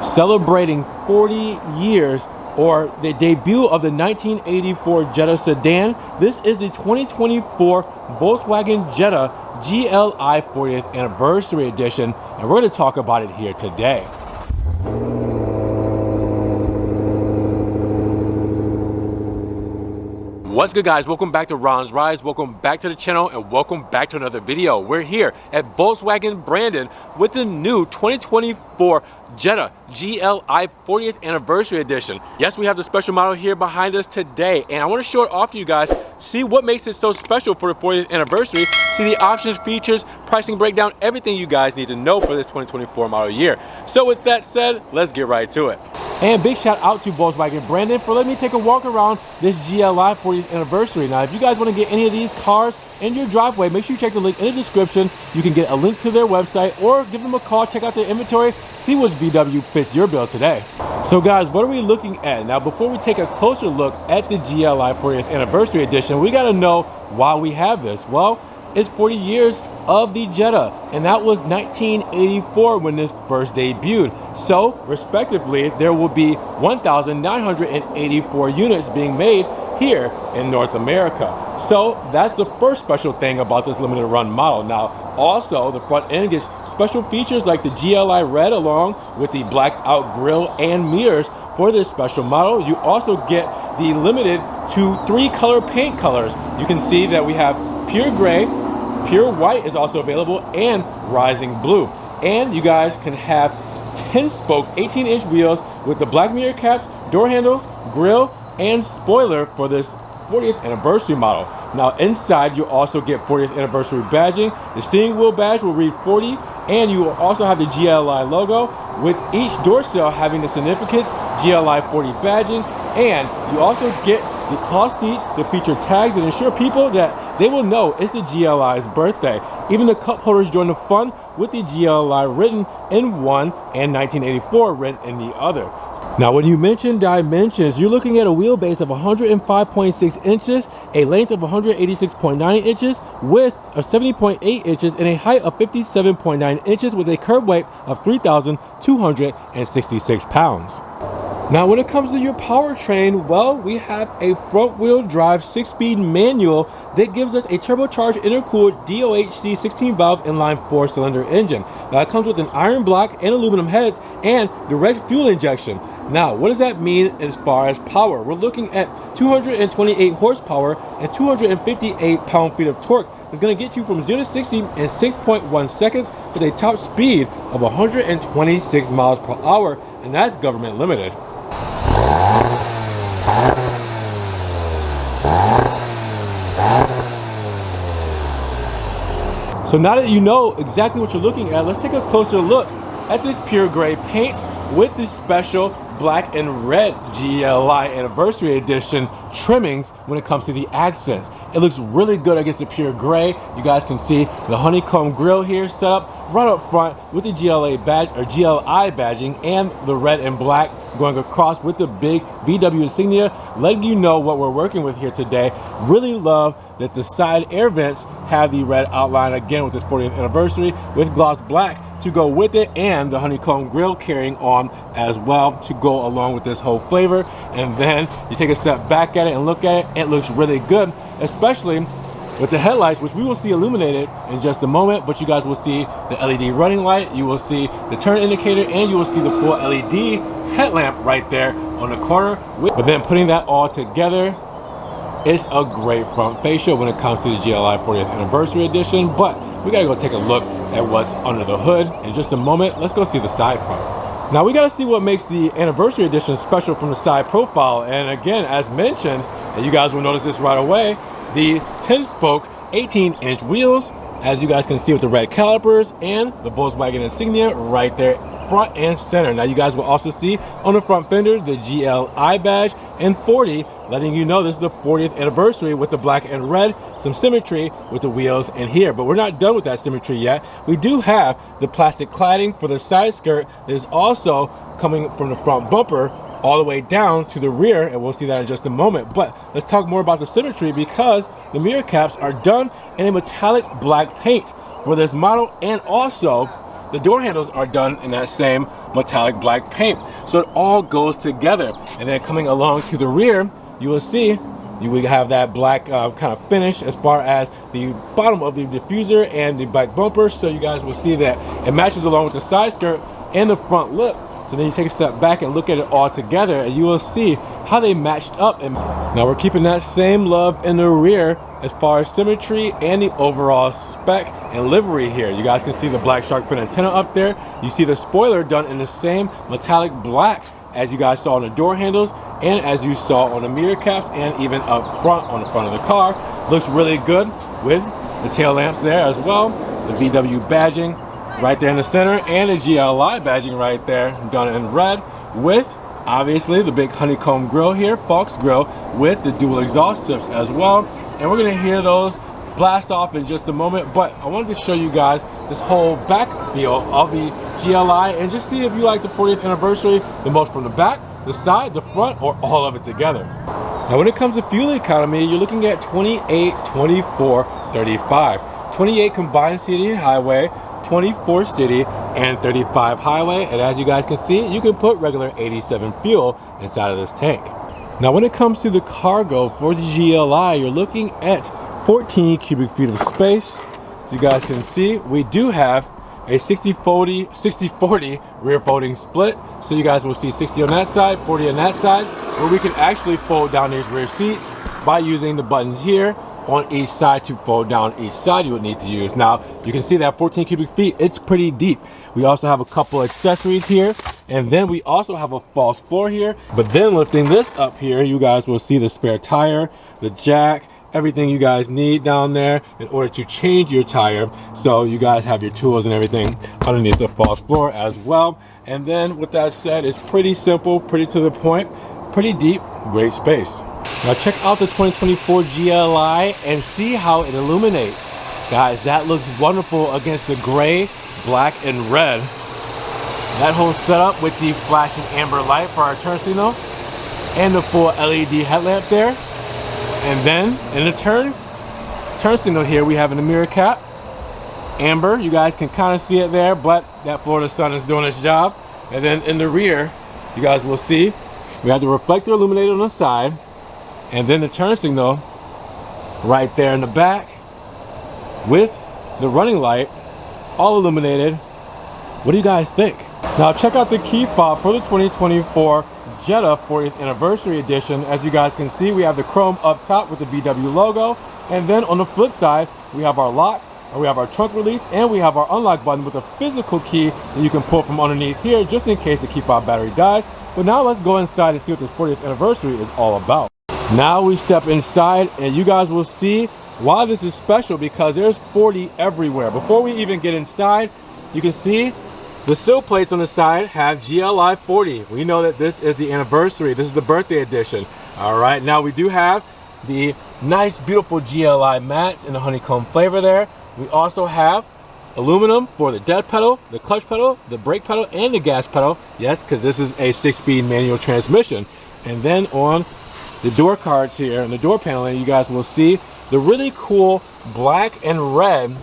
Celebrating 40 years, or the debut of the 1984 Jetta sedan, this is the 2024 Volkswagen Jetta GLI 40th Anniversary Edition, and we're going to talk about it here today. What's good, guys? Welcome back to Ron's Rides. Welcome back to the channel, and welcome back to another video. We're here at Volkswagen Brandon with the new 2024 Jetta GLI 40th Anniversary Edition. Yes, we have the special model here behind us today, and I want to show it off to you guys, see what makes it so special for the 40th anniversary, see the options, features, pricing breakdown, everything you guys need to know for this 2024 model year. So with that said, let's get right to it. And big shout out to Volkswagen Brandon for letting me take a walk around this GLI 40th anniversary. Now, if you guys want to get any of these cars in your driveway, make sure you check the link in the description. You can get a link to their website or give them a call, check out their inventory, see which VW fits your bill today. So guys, what are we looking at? Now, before we take a closer look at the GLI 40th Anniversary Edition, we got to know why we have this. Well, it's 40 years of the Jetta, and that was 1984 when this first debuted. So, respectively, there will be 1,984 units being made here in North America. So, that's the first special thing about this limited run model. Now, also, the front end gets special features like the GLI Red along with the blacked out grille and mirrors for this special model. You also get the limited to 3 color paint colors. You can see that we have pure gray, pure white is also available, and rising blue. And you guys can have 10-spoke 18-inch wheels with the black mirror caps, door handles, grille, and spoiler for this 40th anniversary model. Now inside you also get 40th anniversary badging. The steering wheel badge will read 40, and you will also have the GLI logo, with each door sill having the significant GLI 40 badging. And you also get the cloth seats that feature tags that ensure people that they will know it's the GLI's birthday. Even the cup holders join the fun with the GLI written in one and 1984 written in the other. Now, when you mention dimensions, you're looking at a wheelbase of 105.6 inches, a length of 186.9 inches, width of 70.8 inches, and a height of 57.9 inches with a curb weight of 3,266 pounds. Now, when it comes to your powertrain, well, we have a front-wheel drive 6-speed manual that gives us a turbocharged intercooled DOHC 16-valve inline 4-cylinder engine. Now, it comes with an iron block and aluminum heads and direct fuel injection. Now, what does that mean as far as power? We're looking at 228 horsepower and 258 pound-feet of torque. It's going to get you from 0 to 60 in 6.1 seconds with a top speed of 126 miles per hour, and that's government limited. So now that you know exactly what you're looking at, let's take a closer look at this pure gray paint with the special black and red GLI Anniversary Edition trimmings when it comes to the accents. It looks really good against the pure gray. You guys can see the honeycomb grille here set up right up front with the GLI badge or GLI badging, and the red and black going across with the big VW insignia, letting you know what we're working with here today. Really love that the side air vents have the red outline again with this 40th anniversary with gloss black to go with it, and the honeycomb grille carrying on as well to go along with this whole flavor. And then you take a step back at it and look at it, it looks really good, especially with the headlights, which we will see illuminated in just a moment, but you guys will see the LED running light, you will see the turn indicator, and you will see the full LED headlamp right there on the corner. But then putting that all together, it's a great front fascia when it comes to the GLI 40th Anniversary Edition. But we gotta go take a look at what's under the hood in just a moment. Let's go see the side front. Now we gotta see what makes the Anniversary Edition special from the side profile. And again, as mentioned, and you guys will notice this right away, the 10-spoke 18-inch wheels, as you guys can see with the red calipers and the Volkswagen insignia right there front and center. Now you guys will also see on the front fender the GLI badge and 40, letting you know this is the 40th anniversary with the black and red, some symmetry with the wheels in here. But we're not done with that symmetry yet. We do have the plastic cladding for the side skirt that is also coming from the front bumper all the way down to the rear, and we'll see that in just a moment. But let's talk more about the symmetry, because the mirror caps are done in a metallic black paint for this model, and also the door handles are done in that same metallic black paint. So it all goes together. And then coming along to the rear, you will see you will have that black kind of finish as far as the bottom of the diffuser and the back bumper. So you guys will see that it matches along with the side skirt and the front lip. So then you take a step back and look at it all together, and you will see how they matched up. And now we're keeping that same love in the rear as far as symmetry and the overall spec and livery here. You guys can see the black shark fin antenna up there. You see the spoiler done in the same metallic black as you guys saw on the door handles and as you saw on the mirror caps and even up front on the front of the car. Looks really good with the tail lamps there as well. The VW badging right there in the center, and the GLI badging right there done in red, with obviously the big honeycomb grill here, Fox grill, with the dual exhaust tips as well. And we're gonna hear those blast off in just a moment, but I wanted to show you guys this whole back feel of the GLI and just see if you like the 40th anniversary the most from the back, the side, the front, or all of it together. Now when it comes to fuel economy, you're looking at 28, 24, 35. 28 combined city highway, 24 city, and 35 highway. And as you guys can see, you can put regular 87 fuel inside of this tank. Now when it comes to the cargo for the GLI, you're looking at 14 cubic feet of space. So you guys can see, we do have a 60-40 rear folding split. So you guys will see 60 on that side, 40 on that side, where we can actually fold down these rear seats by using the buttons here on each side to fold down each side you would need to use. Now you can see that 14 cubic feet, it's pretty deep. We also have a couple accessories here, and then we also have a false floor here. But then lifting this up here, you guys will see the spare tire, the jack, everything you guys need down there in order to change your tire. So you guys have your tools and everything underneath the false floor as well. And then with that said, it's pretty simple, pretty to the point, pretty deep, great space. Now check out the 2024 GLI and see how it illuminates. Guys, that looks wonderful against the gray, black, and red. That whole setup with the flashing amber light for our turn signal and the full LED headlamp there. And then in the turn signal here, we have in the mirror cap, amber. You guys can kind of see it there, but that Florida sun is doing its job. And then in the rear, you guys will see, we have the reflector illuminated on the side, and then the turn signal right there in the back with the running light all illuminated. What do you guys think? Now check out the key fob for the 2024 Jetta 40th anniversary edition. As you guys can see, we have the chrome up top with the VW logo, and then on the flip side we have our lock, and we have our trunk release, and we have our unlock button with a physical key that you can pull from underneath here just in case the key fob battery dies. But now let's go inside and see what this 40th anniversary is all about. Now we step inside and you guys will see why this is special, because there's 40 everywhere. Before we even get inside, you can see the sill plates on the side have GLI 40. We know that this is the anniversary. This is the birthday edition. All right, now we do have the nice, beautiful GLI mats in the honeycomb flavor there. We also have aluminum for the dead pedal, the clutch pedal, the brake pedal, and the gas pedal. Yes, because this is a 6-speed manual transmission. And then on the door cards here and the door paneling, you guys will see the really cool black and red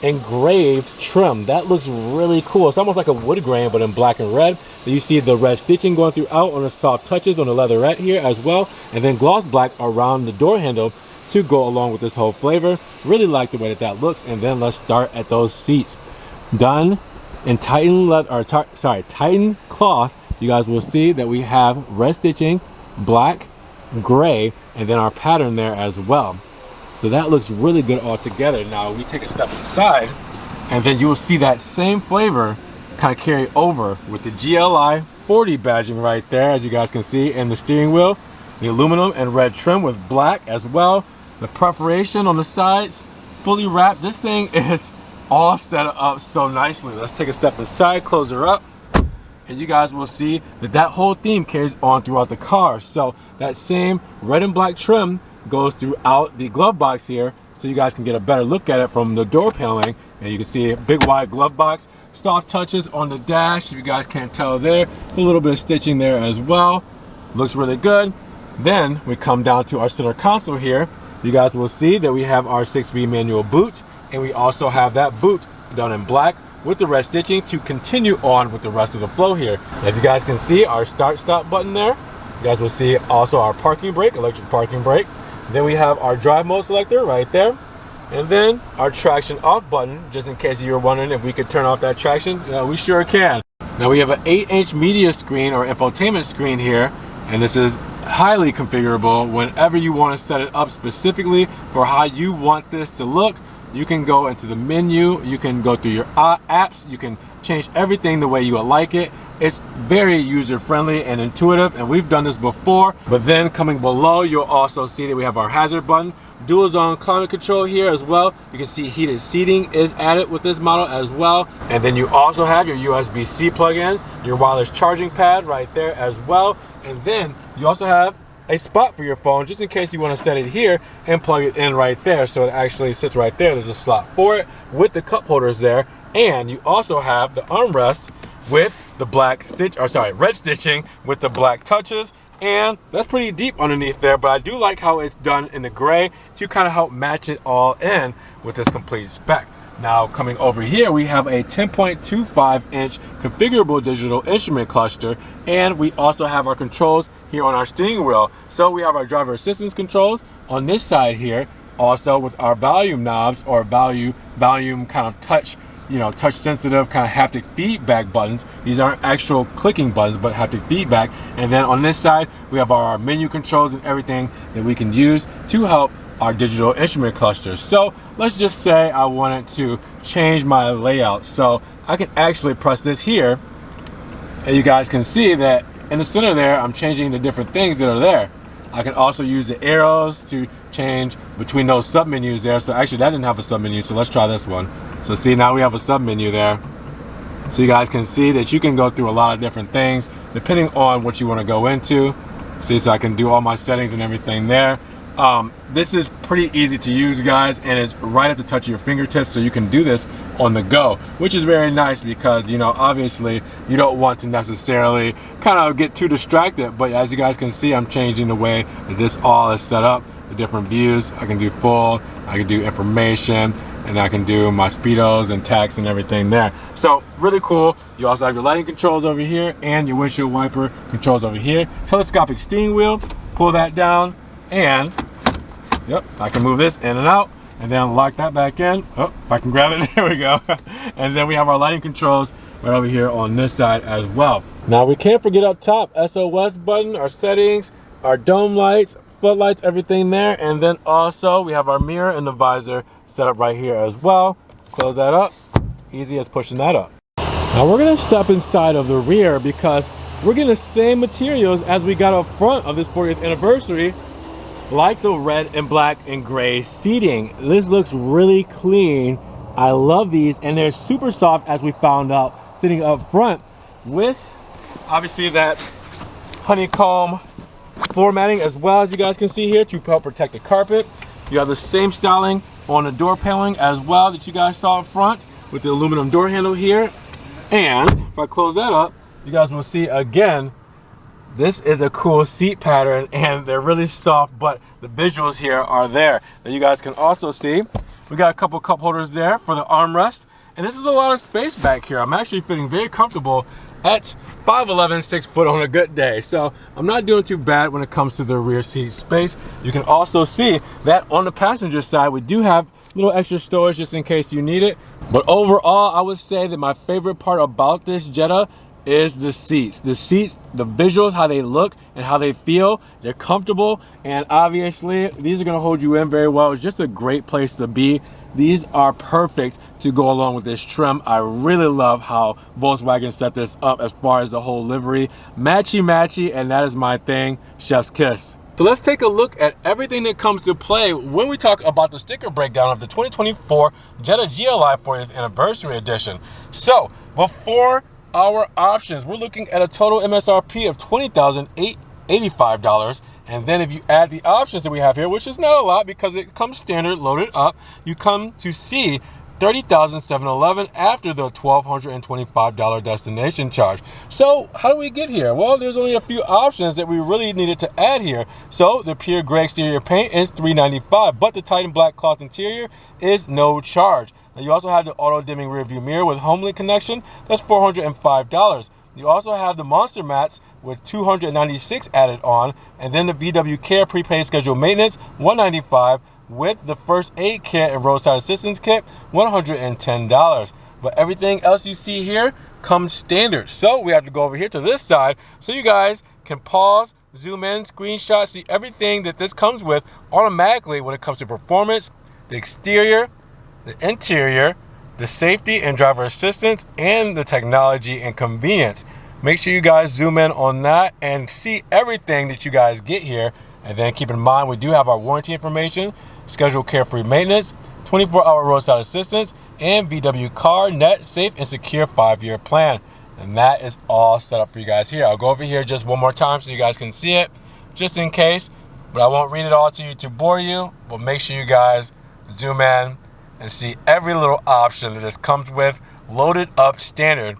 engraved trim. That looks really cool. It's almost like a wood grain, but in black and red. You see the red stitching going throughout on the soft touches on the leatherette here as well, and then gloss black around the door handle to go along with this whole flavor. Really like the way that looks. And then let's start at those seats. Done in Titan leather, or Titan cloth. You guys will see that we have red stitching, black, gray, and then our pattern there as well. So that looks really good all together. Now we take a step inside, and then you will see that same flavor kind of carry over with the GLI 40 badging right there, as you guys can see, and the steering wheel, the aluminum and red trim with black as well. The perforation on the sides, fully wrapped. This thing is all set up so nicely. Let's take a step inside, close her up, and you guys will see that that whole theme carries on throughout the car. So that same red and black trim goes throughout the glove box here, so you guys can get a better look at it from the door paneling. And you can see a big wide glove box, soft touches on the dash, if you guys can't tell there, a little bit of stitching there as well. Looks really good. Then we come down to our center console here. You guys will see that we have our 6-speed manual boot, and we also have that boot done in black with the red stitching to continue on with the rest of the flow here. If you guys can see our start stop button there, you guys will see also our parking brake, electric parking brake. Then we have our drive mode selector right there. And then our traction off button, just in case you were wondering if we could turn off that traction. We sure can. Now we have an 8-inch media screen or infotainment screen here, and this is highly configurable. Whenever you want to set it up specifically for how you want this to look, you can go into the menu, you can go through your apps, you can change everything the way you would like it. It's very user-friendly and intuitive, and we've done this before. But then coming below, you'll also see that we have our hazard button, dual zone climate control here as well. You can see heated seating is added with this model as well. And then you also have your USB-C plug-ins, your wireless charging pad right there as well. And then you also have a spot for your phone, just in case you want to set it here and plug it in right there. So it actually sits right there. There's a slot for it with the cup holders there. And you also have the armrest with the red stitching with the black touches. And that's pretty deep underneath there, but I do like how it's done in the gray to kind of help match it all in with this complete spec. Now coming over here, we have a 10.25-inch configurable digital instrument cluster, and we also have our controls here on our steering wheel. So we have our driver assistance controls on this side here, also with our volume knobs or volume kind of touch, touch sensitive kind of haptic feedback buttons. These aren't actual clicking buttons, but haptic feedback. And then on this side, we have our menu controls and everything that we can use to help our digital instrument cluster. So let's just say I wanted to change my layout. So I can actually press this here, and you guys can see that in the center there, I'm changing the different things that are there. I can also use the arrows to change between those sub menus there. So actually that didn't have a sub menu, so let's try this one. So see, now we have a sub menu there. So you guys can see that you can go through a lot of different things depending on what you want to go into. See, so I can do all my settings and everything there. This is pretty easy to use, guys, and it's right at the touch of your fingertips, so you can do this on the go, which is very nice because, obviously you don't want to necessarily kind of get too distracted. But as you guys can see, I'm changing the way that this all is set up, the different views. I can do full, I can do information, and I can do my speedos and tax and everything there. So really cool. You also have your lighting controls over here and your windshield wiper controls over here. Telescopic steering wheel, pull that down, and yep, I can move this in and out and then lock that back in. Oh, if I can grab it, there we go. And then we have our lighting controls right over here on this side as well. Now we can't forget up top, SOS button, our settings, our dome lights, floodlights, everything there. And then also we have our mirror and the visor set up right here as well. Close that up, easy as pushing that up. Now we're gonna step inside of the rear because we're getting the same materials as we got up front of this 40th anniversary, like the red and black and gray seating. This looks really clean. I love these, and they're super soft, as we found out sitting up front, with obviously that honeycomb floor matting as well, as you guys can see here, to help protect the carpet. You have the same styling on the door paneling as well that you guys saw up front with the aluminum door handle here. And if I close that up, you guys will see again, this is a cool seat pattern, and they're really soft, but the visuals here are there. That you guys can also see, we got a couple cup holders there for the armrest, and this is a lot of space back here. I'm actually feeling very comfortable at 5'11", 6 foot on a good day. So I'm not doing too bad when it comes to the rear seat space. You can also see that on the passenger side, we do have a little extra storage just in case you need it. But overall, I would say that my favorite part about this Jetta is the seats. The seats, the visuals, how they look and how they feel. They're comfortable, and obviously these are going to hold you in very well. It's just a great place to be. These are perfect to go along with this trim. I really love how Volkswagen set this up as far as the whole livery. Matchy, and that is my thing. Chef's kiss. So let's take a look at everything that comes to play when we talk about the sticker breakdown of the 2024 Jetta GLI 40th Anniversary Edition. So before our options, we're looking at a total MSRP of $20,885, and then if you add the options that we have here, which is not a lot because it comes standard loaded up, you come to see $30,711 after the $1,225 destination charge. So how do we get here? Well, there's only a few options that we really needed to add here. So the pure gray exterior paint is $395, but the Titan black cloth interior is no charge. Now you also have the auto dimming rear view mirror with home link connection. That's $405. You also have the monster mats with $296 added on, and then the VW Care prepaid scheduled maintenance, $195, with the first aid kit and roadside assistance kit, $110. But everything else you see here comes standard. So we have to go over here to this side so you guys can pause, zoom in, screenshot, see everything that this comes with automatically when it comes to performance, the exterior, the interior, the safety and driver assistance, and the technology and convenience. Make sure you guys zoom in on that and see everything that you guys get here. And then keep in mind, we do have our warranty information, scheduled carefree maintenance, 24-hour roadside assistance, and VW Car Net Safe and Secure 5-year plan. And that is all set up for you guys here. I'll go over here just one more time so you guys can see it, just in case. But I won't read it all to you to bore you. But make sure you guys zoom in and see every little option that this comes with, loaded up standard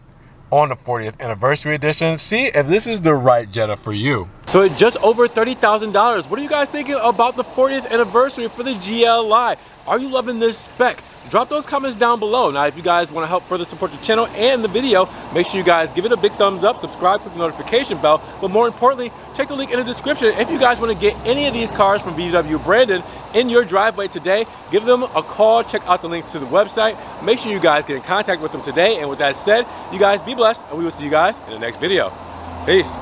on the 40th anniversary edition. See if this is the right Jetta for you. So at just over $30,000, what are you guys thinking about the 40th anniversary for the GLI? Are you loving this spec? Drop those comments down below. Now, if you guys want to help further support the channel and the video, make sure you guys give it a big thumbs up, subscribe, click the notification bell, but more importantly, check the link in the description. If you guys want to get any of these cars from VW Brandon in your driveway today, give them a call, check out the link to the website. Make sure you guys get in contact with them today. And with that said, you guys be blessed, and we will see you guys in the next video. Peace.